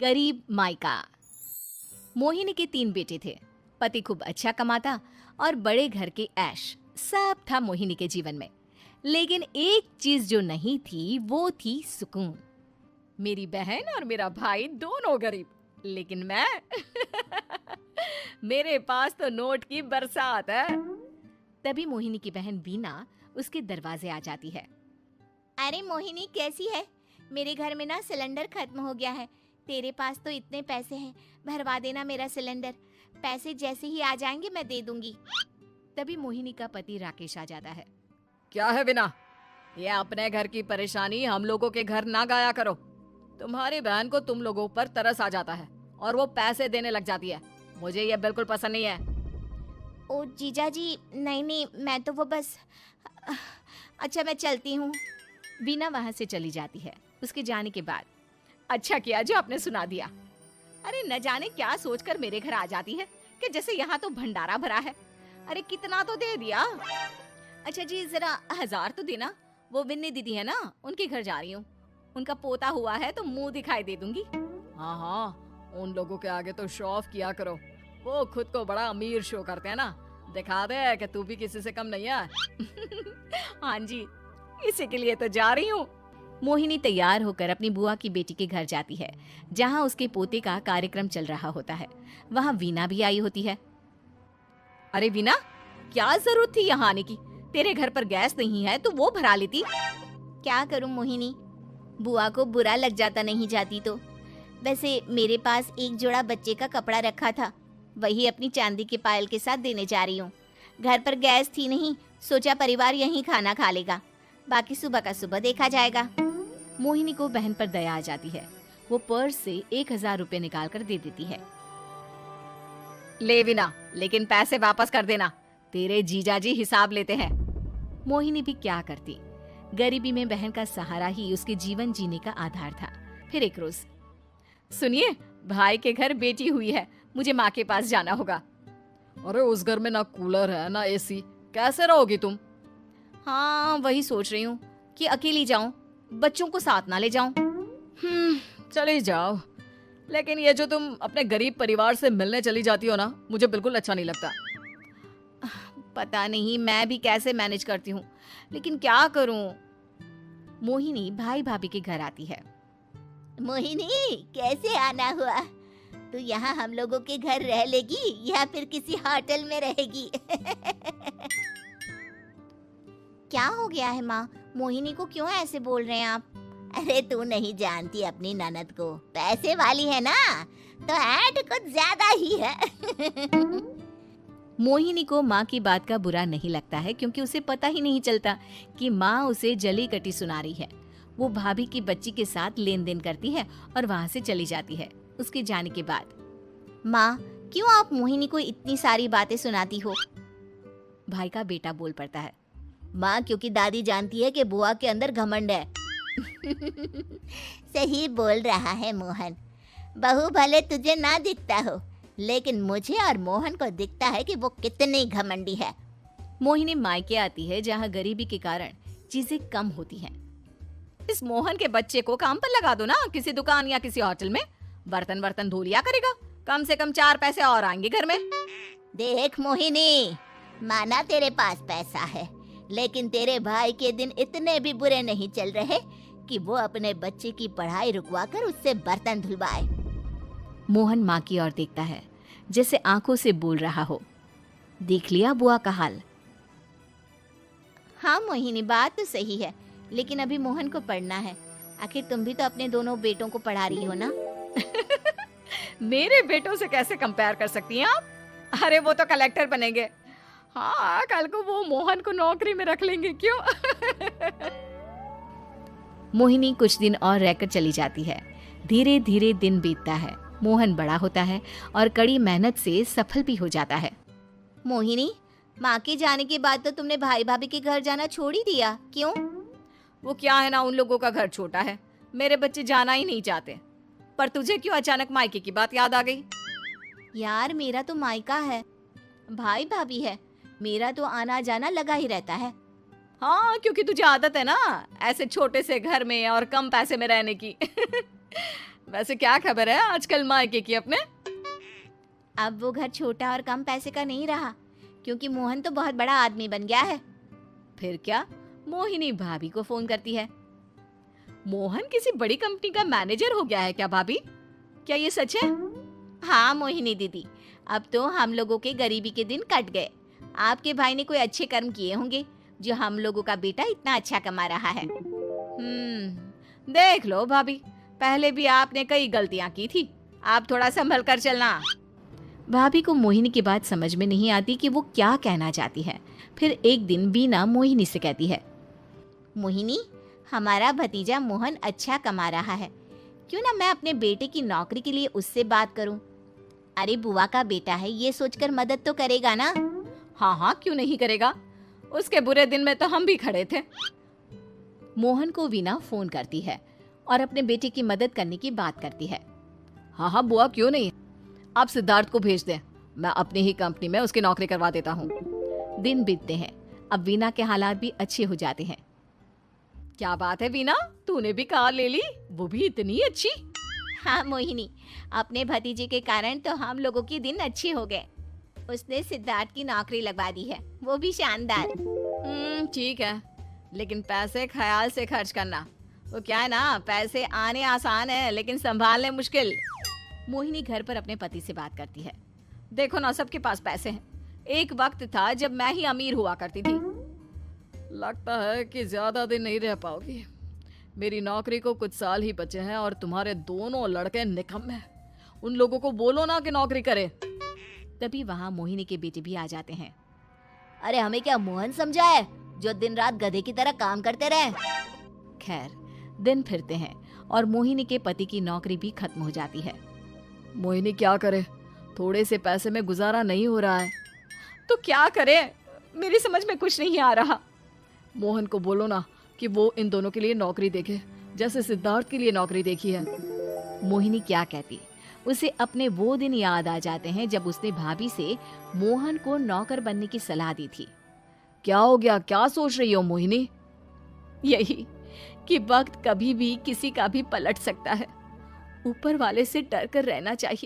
गरीब मायका। मोहिनी के 3 बेटे थे। पति खूब अच्छा कमाता और बड़े घर के ऐश सब था मोहिनी के जीवन में। लेकिन एक चीज जो नहीं थी वो थी सुकून। मेरी बहन और मेरा भाई दोनों गरीब, लेकिन मैं मेरे पास तो नोट की बरसात है। तभी मोहिनी की बहन वीना उसके दरवाजे आ जाती है। अरे मोहिनी, कैसी है? मेरे घर में ना सिलेंडर खत्म हो गया है। तेरे पास तो इतने पैसे हैं, भरवा देना मेरा सिलेंडर। पैसे जैसे ही आ जाएंगे मैं दे दूंगी। तभी मोहिनी का पति राकेश आ जाता है। क्या है वीना, ये अपने घर की परेशानी हम लोगों के घर ना गाया करो। तुम्हारी बहन को तुम लोगों पर तरस आ जाता है और वो पैसे देने लग जाती है। मुझे ये बिल्कुल पसंद नहीं है। ओ जीजा जी, नहीं, मैं तो वो बस अच्छा, मैं चलती हूँ। वीना वहां से चली जाती है। उसके जाने के बाद अच्छा किया जो आपने सुना दिया। अरे न जाने क्या सोचकर मेरे घर आ जाती है कि जैसे यहाँ तो भंडारा भरा है। अरे कितना तो दे दिया। अच्छा जी, जरा 1000 तो देना। वो बिन्नी दीदी है ना, उनके घर जा रही हूँ। उनका पोता हुआ है तो मुंह दिखाई दे दूंगी। हाँ, उन लोगों के आगे तो शो ऑफ किया करो। वो खुद को बड़ा अमीर शो करते हैं ना, दिखा दे कि तू भी किसी से कम नहीं है। हाँ जी, इसी के लिए तो जा रही हूँ। मोहिनी तैयार होकर अपनी बुआ की बेटी के घर जाती है, जहाँ उसके पोते का कार्यक्रम चल रहा होता है। वहाँ वीना भी आई होती है। अरे वीना, क्या जरूरत थी यहाँ आने की? तेरे घर पर गैस नहीं है तो वो भरा लेती। क्या करूँ मोहिनी, बुआ को बुरा लग जाता नहीं जाती तो। वैसे मेरे पास एक जोड़ा बच्चे का कपड़ा रखा था, वही अपनी चांदी के पायल के साथ देने जा रही हूँ। घर पर गैस थी नहीं, सोचा परिवार यहीं खाना खा लेगा, बाकी सुबह का सुबह देखा जाएगा। मोहिनी को बहन पर दया आ जाती है। वो पर्स से 1000 रुपए निकाल कर दे देती है। ले वीना, लेकिन पैसे वापस कर देना, तेरे जीजाजी हिसाब लेते हैं। मोहिनी भी क्या करती, गरीबी में बहन का सहारा ही उसके जीवन जीने का आधार था। फिर एक रोज, सुनिए, भाई के घर बेटी हुई है, मुझे माँ के पास जाना होगा। अरे उस घर में ना कूलर है ना एसी, कैसे रहोगी तुम? हाँ, वही सोच रही हूँ कि अकेली जाऊं, बच्चों को साथ ना ले जाऊं। चली जाओ, लेकिन ये जो तुम अपने गरीब परिवार से मिलने चली जाती हो ना, मुझे बिल्कुल अच्छा नहीं लगता। पता नहीं मैं भी कैसे मैनेज करती हूँ, लेकिन क्या करूँ। मोहिनी भाई भाभी के घर आती है। मोहिनी, कैसे आना हुआ? तू यहाँ हम लोगों के घर रह लेगी या फिर किसी होटल में रहेगी? क्या हो गया है माँ? मोहिनी को क्यों ऐसे बोल रहे हैं आप? अरे तू नहीं जानती अपनी ननद को, पैसे वाली है ना, तो ऐड कुछ ज्यादा ही है। मोहिनी को माँ की बात का बुरा नहीं लगता है, क्योंकि उसे पता ही नहीं चलता कि माँ उसे जली कटी सुना रही है। वो भाभी की बच्ची के साथ लेन देन करती है और वहाँ से चली जाती है। उसके जाने के बाद, माँ, क्यों आप मोहिनी को इतनी सारी बातें सुनाती हो? भाई का बेटा बोल पड़ता है। माँ, क्योंकि दादी जानती है कि बुआ के अंदर घमंड है। सही बोल रहा है मोहन, बहू भले तुझे ना दिखता हो, लेकिन मुझे और मोहन को दिखता है कि वो कितनी घमंडी है। मोहिनी मायके आती है, जहाँ गरीबी के कारण चीजें कम होती हैं। इस मोहन के बच्चे को काम पर लगा दो ना, किसी दुकान या किसी होटल में, बर्तन बर्तन धो लिया करेगा, कम से कम 4 पैसे और आएंगे घर में। देख मोहिनी, माना तेरे पास पैसा है, लेकिन तेरे भाई के दिन इतने भी बुरे नहीं चल रहे कि वो अपने बच्चे की पढ़ाई रुकवा कर उससे बर्तन धुलवाए। मोहन माँ की ओर देखता है, जैसे आंखों से बोल रहा हो, देख लिया बुआ का हाल। हाँ मोहिनी, बात तो सही है, लेकिन अभी मोहन को पढ़ना है। आखिर तुम भी तो अपने दोनों बेटों को पढ़ा रही हो ना। मेरे बेटों से कैसे कंपेयर कर सकती हैं आप? अरे वो तो कलेक्टर बनेंगे। हाँ, कल को वो मोहन को नौकरी में रख लेंगे, क्यों? मोहिनी कुछ दिन और रहकर चली जाती है। धीरे धीरे दिन बीतता है। मोहन बड़ा होता है और कड़ी मेहनत से सफल भी हो जाता है। मोहिनी, माँ के जाने के बाद तो तुमने भाई भाभी के घर जाना छोड़ ही दिया, क्यों? वो क्या है ना, उन लोगों का घर छोटा है, मेरे बच्चे जाना ही नहीं चाहते। पर तुझे क्यों अचानक मायके की बात याद आ गई? यार, मेरा तो मायका है, भाई भाभी है, मेरा तो आना जाना लगा ही रहता है। हाँ, क्योंकि तुझे आदत है ना ऐसे छोटे से घर में और कम पैसे में रहने की। वैसे क्या खबर है आजकल मायके की अपने? अब वो घर छोटा और कम पैसे का नहीं रहा, क्योंकि मोहन तो बहुत बड़ा आदमी बन गया है। फिर क्या? मोहिनी भाभी को फोन करती है। मोहन किसी बड़ी कंपनी का मैनेजर हो गया है क्या भाभी? क्या ये सच है? हाँ मोहिनी दीदी, अब तो हम लोगों के गरीबी के दिन कट गए। आपके भाई ने कोई अच्छे कर्म किए होंगे जो हम लोगों का बेटा इतना अच्छा कमा रहा है। देख लो भाभी, पहले भी आपने कई गलतियां की थी, आप थोड़ा संभल कर चलना। भाभी को मोहिनी की बात समझ में नहीं आती कि वो क्या कहना चाहती है। फिर एक दिन बीना मोहिनी से कहती है, मोहिनी, हमारा भतीजा मोहन अच्छा कमा रहा है, क्यों ना मैं अपने बेटे की नौकरी के लिए उससे बात करूं। अरे बुआ का बेटा है, ये सोचकर मदद तो करेगा ना। हाँ हाँ, क्यों नहीं करेगा, उसके बुरे दिन में तो हम भी खड़े थे। मोहन को वीना फोन करती है और अपने बेटे की मदद करने की बात करती है। हाँ हाँ बुआ, क्यों नहीं, आप सिद्धार्थ को भेज दें, मैं अपनी ही कंपनी में उसकी नौकरी करवा देता हूँ। दिन बीतते हैं, अब वीना के हालात भी अच्छे हो जाते हैं। क्या बात है वीना, तूने भी कार ले ली, वो भी इतनी अच्छी। हाँ मोहिनी, अपने भतीजे के कारण तो हम लोगों के दिन अच्छे हो गए। उसने सिद्धार्थ की नौकरी लगवा दी है, वो भी शानदार। ठीक है, लेकिन पैसे ख्याल से खर्च करना। वो क्या है ना, पैसे आने आसान है लेकिन संभालने मुश्किल। मोहिनी घर पर अपने पति से बात करती है। देखो ना, सबके पास पैसे हैं, एक वक्त था जब मैं ही अमीर हुआ करती थी। लगता है कि ज्यादा दिन नहीं रह पाओगी, मेरी नौकरी को कुछ साल ही बचे हैं और तुम्हारे दोनों लड़के निकम्मे हैं। उन लोगों को बोलो ना कि नौकरी करे। तभी वहां मोहिनी के बेटे भी आ जाते हैं। अरे हमें क्या मोहन समझा है जो दिन रात गधे की तरह काम करते रहे। खैर, दिन फिरते हैं और मोहिनी के पति की नौकरी भी खत्म हो जाती है। मोहिनी क्या करे, थोड़े से पैसे में गुजारा नहीं हो रहा है। तो क्या करे, मेरी समझ में कुछ नहीं आ रहा। मोहन को बोलो ना कि वो इन दोनों के लिए नौकरी देखे, जैसे सिद्धार्थ के लिए नौकरी देखी है। मोहिनी क्या कहती, उसे अपने वो दिन याद आ जाते हैं जब उसने भाभी से मोहन को नौकर बनने की सलाह दी थी। क्या हो गया, क्या सोच रही हो मोहिनी? यही कि वक्त कभी भी किसी का भी पलट सकता है, ऊपर वाले से डर कर रहना चाहिए।